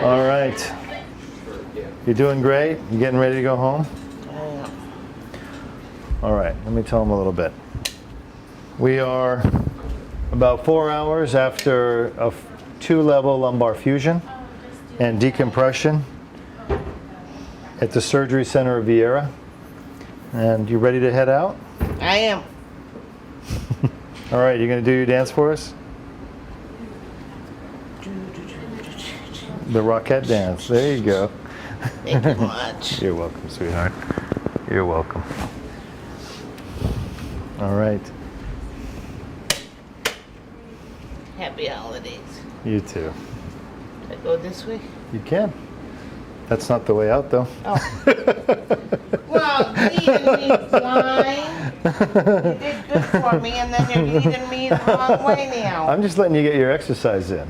All right. You're doing great? You getting ready to go home? All right, let me tell them a little bit. We are about 4 hours after a 2-level lumbar fusion and decompression at the Surgery Center of Vieira. And you ready to head out? I am. All right, you gonna do your dance for us? The Rockette dance, there you go. Thank you much. You're welcome, sweetheart. You're welcome. All right. Happy holidays. You too. Should I go this way? You can. That's not the way out, though. Oh. Well, leading me blind. You did good for me, and then you're leading me the wrong way now. I'm just letting you get your exercise in.